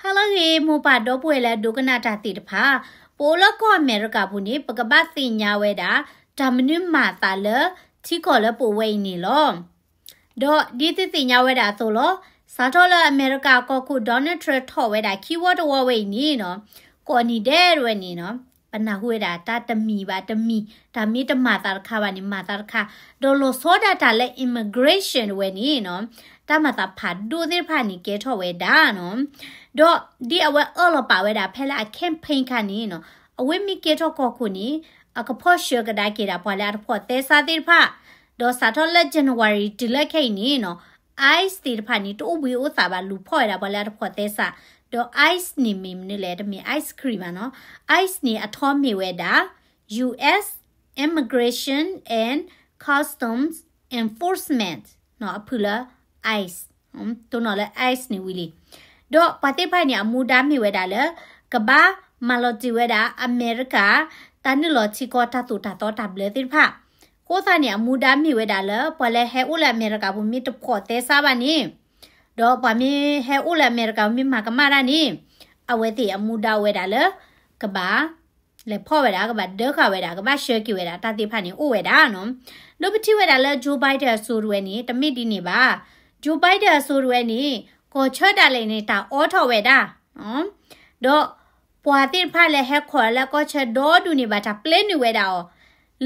Hello မို့ပါတော့ပွဲလဲဒုကနာတာတိတဖာပိုလကောအမေရိကဘူးနေပကပတ်သိညာဝဲတာဒါမနွမာတာလချီကောလပိုဝဲနေလောတော့ဒီသိညာဝဲတာဆိုလို့စာတော်လအမေရိကကောခုဒေါ်နယ်ထရထော်ဝဲတာ keyword ဝဲနေနော်ကောနီတဲ့ဝဲနေနော်ပနာဟွေတာတာတမီပါတမီဒါမီတမာတာခါပါနေမာတာခါဒေါ်လိုစောဒတာလဲ immigration ဝဲနေနော်တာမတာဖာဒိုသေးဖာနေကဲထော်ဝဲတာနော်တော့ဒီအဝဲအော်လပါဝဲတာဖဲလာ campaign ခါနေနော်အဝဲမီကဲထော်ကောခုနေအကဖော့ရှေကဒါကေတာပွာလာဖော့တဲစာသေးဖာတော့စာတော်လက် January ဒီလက်ခိနေနော် ice တေဖာနေတိုးဝီဥစာပါလူဖော့ရတာပွာလာဖော့တဲစာတော့ ice နေမီနေလေတမီ ice cream ပါနော် ice နေအထောမီဝဲတာ US Immigration and Customs Enforcement နော်အဖူလာ ice တော့နော်လေ ice နေဝီလီတော့ပတိဖိုင်နေအမူဒါမီဝဲတာလေကဘာမာလော်တီဝဲတာအမေရိကတန်နလော်ချီကောတာတူတာတော့တဘလေတိဖာကိုသားနေအမူဒါမီဝဲတာလေပွာလဲဟဲဦးလာအမေရိကဘူးမီတဖို့တဲစားပါနေတော့ပမီဟဲဦးလာအမေရိကမီမာကမာရာနေအဝဲတိအမူဒါဝဲတာလေကဘာလေဖော့ဝဲတာကဘာဒေါခဝဲတာကဘာရှယ်ကီဝဲတာတာတိဖာနေအိုဝဲတာနော်ဒိုပတိဝဲတာလေဂျိုဘိုင်ဒန်ဆိုရွဲနေတမိဒီနေပါဂျိုဘိုင်ဒန်ဆိုရွဲနေကိုချတ်တာလေနေတာအော်ထော်ဝဲတာနော်တော့ပွာတိဖာလေဟဲခေါ်လေကိုချတ်ဒေါ်ဒူနေပါတာပလင်းနေဝဲတာ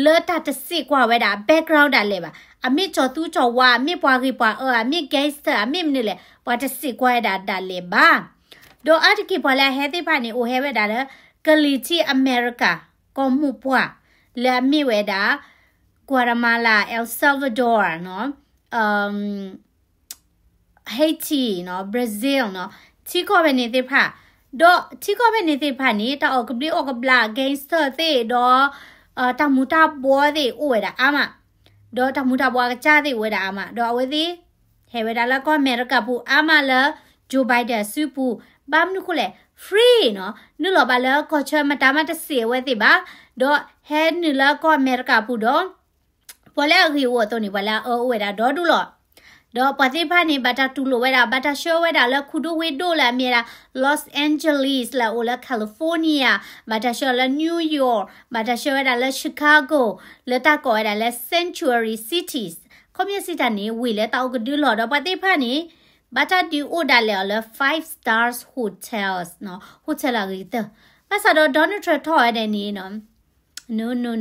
လေတာတစစ်ကွာဝဲတာ background တာလေပါအမေချောသူချောဝါအမေပွားကြီးပွားအမေ gangster အမေမနေလေပွာတစစ်ကွာတာတာလေပါတော့အတကိပွာလေဟဲတိဖာနေအိုဟဲဝဲတာလေကလီတီအမေရိကကောမှုပွားလေအမေဝဲတာဂွာတမာလာ El Salvador နော်Haiti နော် Brazil နော်ချီကောပဲနေတဲ့ဖာတော့ချီကောပဲနေတဲ့ဖာနေတာအောက်ကပလီအောက်ကပလာ gangster တဲ့တော့တမူတာဘောတဲ့ဥဝဲတာအမတော့တမူတာဘောကကြားတဲ့ဝဲတာအမတော့အဝဲသေးဟဲဝဲတာလာကောအမေရိကဘူးအမလာဂျိုဘိုင်ဒန်စုပူဘာမနုခလေ free နော်နုလောပါလာကောချမတာမတစေဝဲတဲ့ပါတော့ဟဲနုလာကောအမေရိကဘူးတော့ပေါ်လဲခီဝတ်တော့နေပါလားဝဲတာတော့ဒူလောတော့ပတိဖာနေဘတာတူလိုဝဲတာဘတာရှိုးဝဲတာလဲခုဒိုဝဲဒိုလာမြေတာ Los Angeles လာအိုလာ California ဘတာရှိုးလာ New York ဘတာရှိုးဝဲတာလဲ Chicago လက်တာကောဝဲတာလဲ Sanctuary Cities ခမရစီတာနေဝီလဲတောက်ကဒူလောတော့ပတိဖာနေဘတာဒီအိုဒါလဲ5 stars hotels နော် hotel လာကြီးတဲ့ပတ်စတော့ Donald Trump ထော်ရတဲ့နေနော်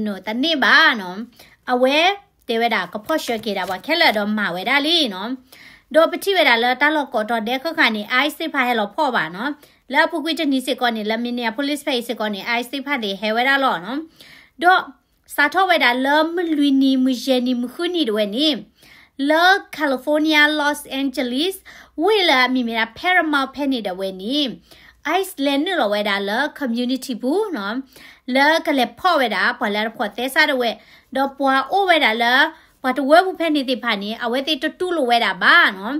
no တနေ့ပါနော်အဝဲတေဝဲတာကဖော့ရှေကေတာဘာခဲလက်တော့မှာဝဲတာလီနော်ဒိုပတိဝဲတာလဲတာလော့ကောတော့ဒဲခခါနေအိုက်စစ်ဖာဟဲလော်ဖော့ပါနော်လဲပုကွေးတနီစစ်ကောနေလမီနီယာပိုလစ်ဖေးစစ်ကောနေအိုက်စစ်ဖာတွေဟဲဝဲတာလော်နော်ဒိုစာထောဝဲတာလမလူနီမဂျနီမခုနီဝဲနေလော်ကယ်လီဖိုးနီးယားလော့စ်အန်ဂျလိစ်ဝဲလာမီမီယာပါရာမောက်ဖဲနေတယ်ဝဲနေအိုက်စ်လန်နလော်ဝဲတာလော် community ဘူးနော်လော်ကလည်းဖော့ဝဲတာပေါ်လာဖော့တဲစားတော့ဝဲတော့ပွာအိုဝဲတာလော်ဘာတဝဲဘူးဖဲနေတဲ့ဖာနေအဝဲတိတူလိုဝဲတာပါနော်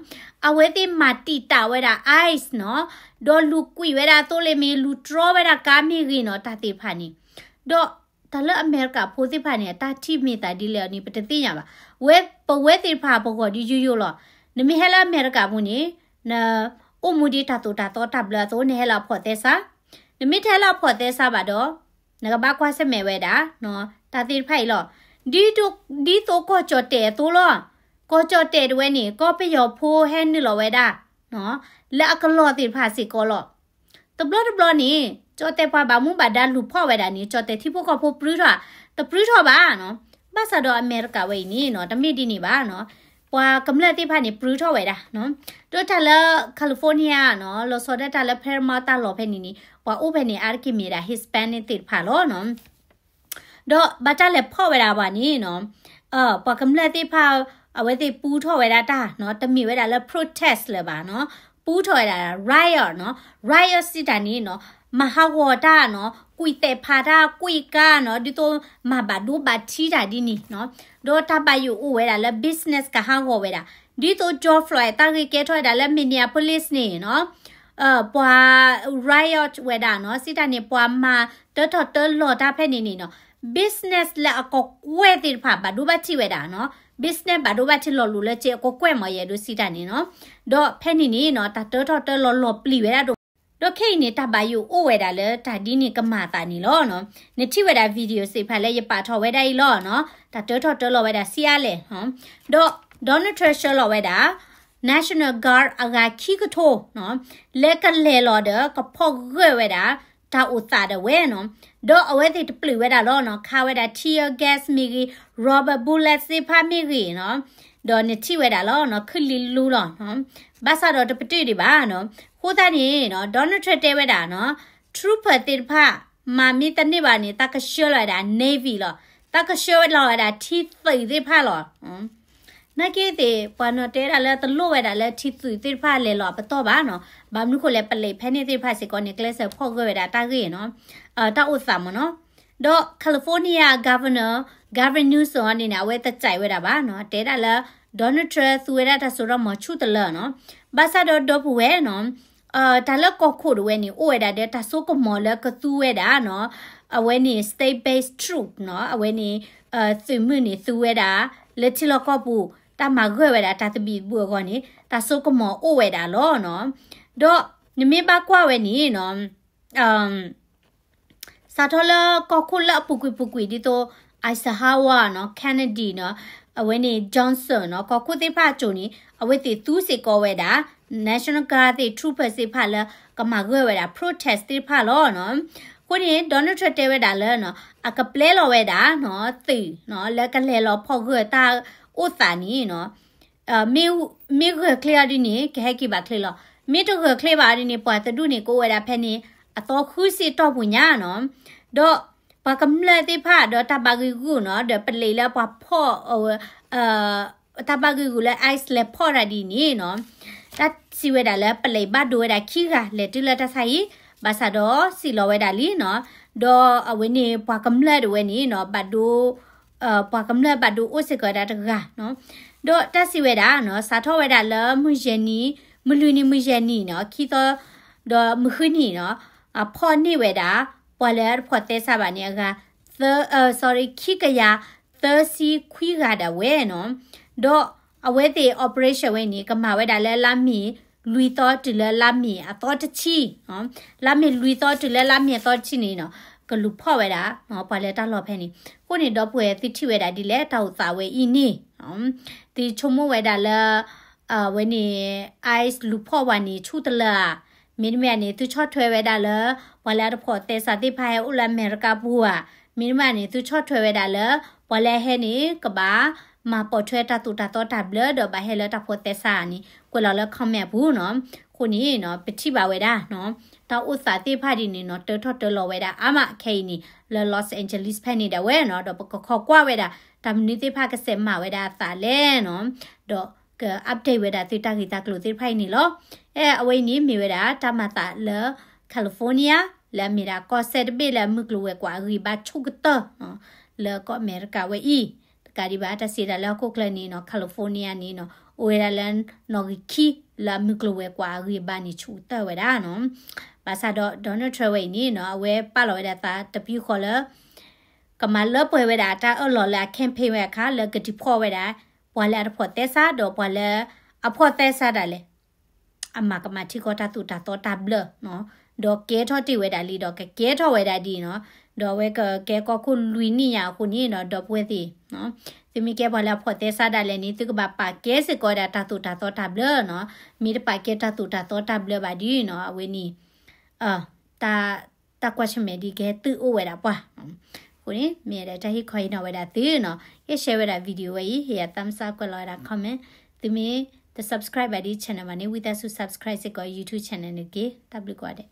အဝဲတိမာတီတာဝဲတာ ice နော်ဒေါ်လူကွီဝဲတာတိုးလေမီလူထရောဝဲတာကာမီရီနော်တာတိဖာနေတော့တလအမေရိကဖိုးတိဖာနေတာတိမီတာဒီလေနီပတတိညာပါဝဲပဝဲတိဖာဘောကောဒီယူယူလောနမီဟဲလာအမေရိကဘူးနေနာအိုမူဒီတာတိုတာတော့တဘလာတိုနေဟဲလာဖော်တဲ့စာနမီထဲလာဖော်တဲ့စာပါတော့ငကဘာကွာစမဲဝဲတာနော်တာတိဖိုင်လောဒီတိုကိုချော့တဲ့တိုလောကိုချော့တဲ့တွဲနေကိုပယောဖိုးဟဲနေလောဝဲတာနော်လက်အကလောတိဖာစီကိုလောတဘလနေချော့တဲ့ဖာဘာမှုဘာဒါလူဖော့ဝဲတာနေချော့တဲ့တိဖို့ကဖိုးပရူထွာတပရူထွာပါနော်ဘာသာတော့အမေရိကဝဲနေနော်တမိဒီနေပါနော်ပွာကမလက်တိဖာနေပရူထွာဝဲတာနော်တို့တလကယ်လီဖိုးနီးယားနော်လောဆိုတဲ့တလဖဲမာတာလောဖဲနေနေပွာအိုဖဲနေအာကိမီရာဟစ်ပန်နေတိဖာလောနော်တော့ဘာတလဲဖော့ဝဲတာပါနေနော်ပကမလက်တိဖာအဝဲတိပူးထော်ဝဲတာနော်တမီဝဲတာလဲ protest လဲပါနော်ပူးထော်ရတာ riot နော် riot စစ်တာနေနော်မဟာဝတာနော်ကွီတေဖာတာကွီကာနော်ဒီတော့မဘာဒူဘာချီတာဒီနီနော်တော့တပယူဝဲတာလဲ business ကဟာဝဲတာဒီတော့ George Floyd တာကေထော်တာလဲ Minneapolis နေနော်ပွာ riot ဝဲတာနော်စစ်တာနေပွာမာတော်လော်တာဖဲနေနေနော်business လာအကောကွဲတိဖာဘာဒူဘာချီဝဲတာနော် business ဘာဒူဘာချီလော်လူလဲချေအကောကွဲမရဲဒူစီတာနေနော်တော့ဖဲနေနေနော်တာတော်လော်ပလီဝဲတာ တော့ခိနေတပါယူအိုဝဲတာလေဒါဒီနေကမာတာနီလောနော်နေတိဝဲတာဗီဒီယိုစေဖာလဲရပါထော်ဝဲတာလောနော်ဒါတောလောဝဲတာစီရလေဟမ်တော့ Donald Trump လောဝဲတာ National Guard အကခိကထိုးနော်လက်ကလဲလောတဲ့ကဖောက်ရွဲဝဲတာဒါဥသားတဲ့ဝဲနော်တော့အဝဲတဲ့ပလူဝဲတာလောနော်ခါဝဲတာ tear gas မီဂီ rubber bullet စေဖာမီဂီနော်တော့နေတိဝဲတာလောနော်ခလီလူလောနော်ဘာသာတော့တပတိဒီပါနော်ခိုးသားနေနော် Donald Trump တဲဝဲတာနော် trooper တိဖာမာမီတနေပါနေတကရှောလာတာ navy လောတကရှောလာတာတီသိတိဖာလောနာကေတဲ့ပနော်တဲရလဲတလို့ဝဲတာလဲတီသိတိဖာလဲလောပတော့ပါနော်ဘာမလို့ခိုလဲပလေဖဲနေတိဖာစီကောနေကလစ်ဖောက်ဝဲတာတာကြီးနော်တာဥစာမနော်တော့ California Governor Newsom အနေနဲ့ဝဲတကြိုက်ဝဲတာပါနော်တဲတာလဲ Donald Trump သူဝဲတာဆိုတော့မချူတလနော်ဘာသာတော့ဘဝဲနော်ဒါလကောခုဝဲနေအိုဝဲတာတဲ့တဆိုးကမော်လကသူဝဲတာနော်အဝဲနေ state based troop နော်အဝဲနေသူမှုနေသူဝဲတာလက်ချီလကောဘူးတမခွဲဝဲတာတတပီဘူးကောနေတဆိုးကမော်အိုဝဲတာလောနော်တော့နမေပါကွာဝဲနေနော်စာထလကောခုလပုကွီဒီတော့အိုက်ဆာဟာဝါနော်ကန်နဒီနော်အဝဲနေ Johnson နော်ကောခုသိဖာချုံနေအဝဲတီသူစီကောဝဲတာ National Guard တဲ့ trooper စီဖာလကမခွဲဝဲတာ protest တိဖာလောနော်ကိုနေ Donald Trump တဲဝဲတာလဲနော်အကပလဲလောဝဲတာနော်သိနော်လက်ကလဲလောဖောက်ခွဲတာဥသာနီနော်မေခွဲ clear ဒီနေခဲကိပါ clear လောမေတော့ခွဲ clear ပါဒီနေပွားတဒုနေကိုဝဲတာဖဲနေအတော်ခုစီတော့ပညာနော်တော့ပကမ္လဲတိဖာတော့တဘဂီကူနော်ဒပလေလာပွားဖော့တဘဂီကူလဲ ice လဲဖော့ရဒီနေနော်တစီဝဲတာလဲပလေဘတ်ဒိုဝဲတာခိကလဲတူလက်တဆိုင်ဘာသာတော့စီလောဝဲတာလီနော်တော့အဝင်းနေပွားကမ္လဲဒဝဲနေနော်ဘတ်ဒိုပွားကမ္လဲဘတ်ဒိုအိုစကဒါတကနော်တော့တစီဝဲတာနော်စာထောဝဲတာလဲမွေရနီမလူနီမွေရနီနော်ခိတော့မခွနီနော်အဖော်နေဝဲတာပွာလဲဖော်တဲစားပါနေကsorry ခိကရ30ခွီးကတာဝဲနော်တော့အဝဲတဲ့ operation ဝဲနေကမဝဲတာလဲလာမီလူတော်တလဲလာမီအတော်တချီနော်လာမီလူတော်တလဲလာမီတော်ချီနေနော်ကလူဖော့ဝဲတာနော်ပါလဲတာလော်ဖဲနေကိုနေတော့ပွဲတိထိဝဲတာဒီလဲတောက်စာဝဲဤနေနော်ဒီချုံမဝဲတာလဲဝဲနေ ice လူဖော့ဝါနေချူတလာမင်းမနေသူချော့ထွဲဝဲတာလဲပါလဲတော့ဖော့တဲစာတိဖိုင်ဥလာမေရကဘူဝါမင်းမနေသူချော့ထွဲဝဲတာလဲပါလဲဟဲနေကဘာมาปอช่วยตาตุตาตอตาเบลอเดบาเฮลตาโพเตซานี่กูเราแล้วคอมแม่บูเนาะคนนี้เนาะไปที่บาเวดาเนาะตาอุตสาห์ที่พาดีนี่เนาะเตอทอเตอลอเวดาอามาเคนี่เลลอสแอนเจลิสแพนี่ดาเวเนาะดอกขอกว่าเวดาตามนี้ที่พากเกษมมาเวดาตาแลเนาะดอกก็อัปเดตเวดาติตากิตากลุติไพนี่ลอเอาไว้นี้มีเวดาตามาตาเลแคลิฟอร์เนียและมีดาก็เซตเบและมึกลุเวกว่ารีบาชุกเตอเนาะแล้วก็อเมริกาเวอีการิบาตาสีดาแล้วก็กลนี่เนาะแคลิฟอร์เนียนี่เนาะโอเอราแลนด์นอริคีลามิกลเวกว่ารีบานิชูเตอร์เวดาเนาะภาษาดอนัลด์ทรัมป์นี่เนาะเวป้าลอยดาตาตะพิคอลก็มาเลเปเวดาตาลอลาแคมเปญเวค่ะเลกติพอเวดาปอลาพอเตซาดอปอลาอพอเตซาดาเลอามาก็มาที่ก็ตาตุตาตอตาเบลเนาะดอกเกทอติเวดาลีดอกเกทอเวดาดีเนาะดอกเวก็แกก็คุณลุยนี่ยาคนนี้เนาะดอกเวติเนาะที่มีแกพอแล้วพอเตซาดาเลนี่ตึกบาปาเกสก็ดาตาตุตาตอตาเบลเนาะมีปาเกตาตุตาตอตาเบลบาดีเนาะเวนี่ตากว่าชเมดีแกตื้อโอเวดาป่ะคนนี้มีอะไรจะให้คอยเนาะเวดาตื้อเนาะแชร์เวดาวิดีโอไว้เฮียตั้มซับก็รอรับคอมเมนต์ที่มีจะ subscribe ไปที่ช่องวันนี้วิธีสุ subscribe ก็ YouTube channel นี่กี่ตับลูกว่าเด็